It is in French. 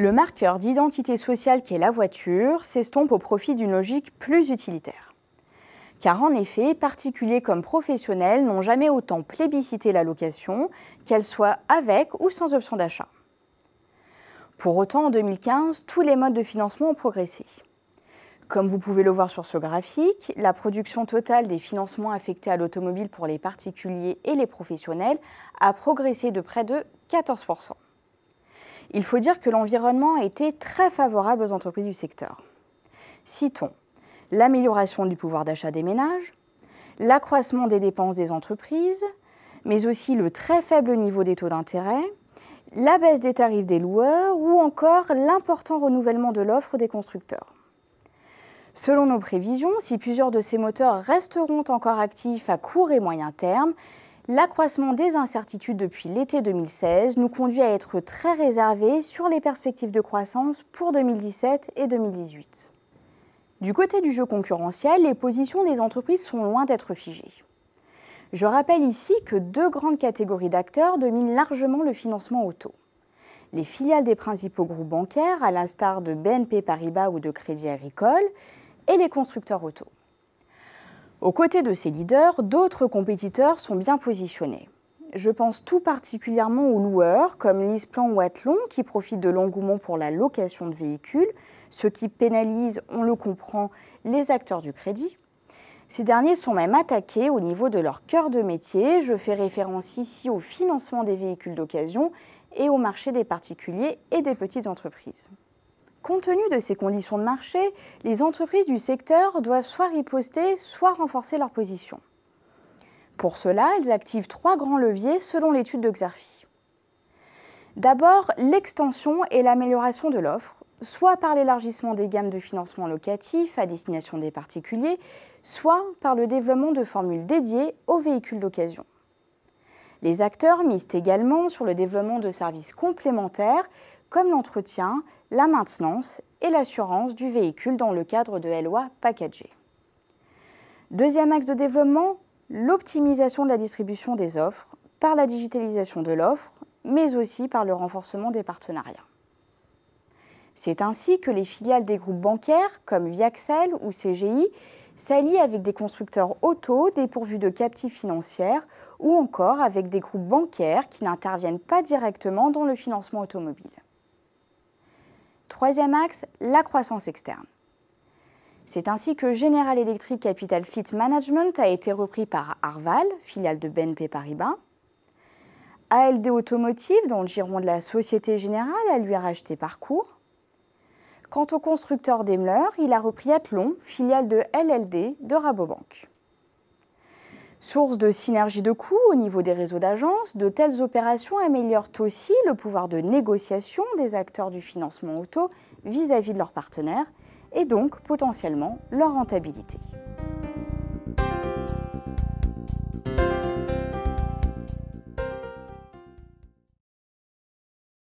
Le marqueur d'identité sociale qu'est la voiture s'estompe au profit d'une logique plus utilitaire. Car en effet, particuliers comme professionnels n'ont jamais autant plébiscité la location, qu'elle soit avec ou sans option d'achat. Pour autant, en 2015, tous les modes de financement ont progressé. Comme vous pouvez le voir sur ce graphique, la production totale des financements affectés à l'automobile pour les particuliers et les professionnels a progressé de près de 14%. Il faut dire que l'environnement a été très favorable aux entreprises du secteur. Citons l'amélioration du pouvoir d'achat des ménages, l'accroissement des dépenses des entreprises, mais aussi le très faible niveau des taux d'intérêt, la baisse des tarifs des loueurs ou encore l'important renouvellement de l'offre des constructeurs. Selon nos prévisions, si plusieurs de ces moteurs resteront encore actifs à court et moyen terme, l'accroissement des incertitudes depuis l'été 2016 nous conduit à être très réservés sur les perspectives de croissance pour 2017 et 2018. Du côté du jeu concurrentiel, les positions des entreprises sont loin d'être figées. Je rappelle ici que deux grandes catégories d'acteurs dominent largement le financement auto. Les filiales des principaux groupes bancaires, à l'instar de BNP Paribas ou de Crédit Agricole, et les constructeurs auto. Aux côtés de ces leaders, d'autres compétiteurs sont bien positionnés. Je pense tout particulièrement aux loueurs comme LeasePlan ou Athlon qui profitent de l'engouement pour la location de véhicules, ce qui pénalise, on le comprend, les acteurs du crédit. Ces derniers sont même attaqués au niveau de leur cœur de métier. Je fais référence ici au financement des véhicules d'occasion et au marché des particuliers et des petites entreprises. Compte tenu de ces conditions de marché, les entreprises du secteur doivent soit riposter, soit renforcer leur position. Pour cela, elles activent trois grands leviers selon l'étude de Xerfi. D'abord, l'extension et l'amélioration de l'offre, soit par l'élargissement des gammes de financement locatif à destination des particuliers, soit par le développement de formules dédiées aux véhicules d'occasion. Les acteurs misent également sur le développement de services complémentaires comme l'entretien, la maintenance et l'assurance du véhicule dans le cadre de LOA packagés. Deuxième axe de développement, l'optimisation de la distribution des offres par la digitalisation de l'offre, mais aussi par le renforcement des partenariats. C'est ainsi que les filiales des groupes bancaires comme Viaxel ou CGI s'allient avec des constructeurs auto dépourvus de captives financières ou encore avec des groupes bancaires qui n'interviennent pas directement dans le financement automobile. Troisième axe, la croissance externe. C'est ainsi que General Electric Capital Fleet Management a été repris par Arval, filiale de BNP Paribas. ALD Automotive, dont le giron de la Société Générale, a lui racheté Parcours. Quant au constructeur Daimler, il a repris Athlon, filiale de LLD de Rabobank. Source de synergie de coûts au niveau des réseaux d'agences, de telles opérations améliorent aussi le pouvoir de négociation des acteurs du financement auto vis-à-vis de leurs partenaires et donc potentiellement leur rentabilité.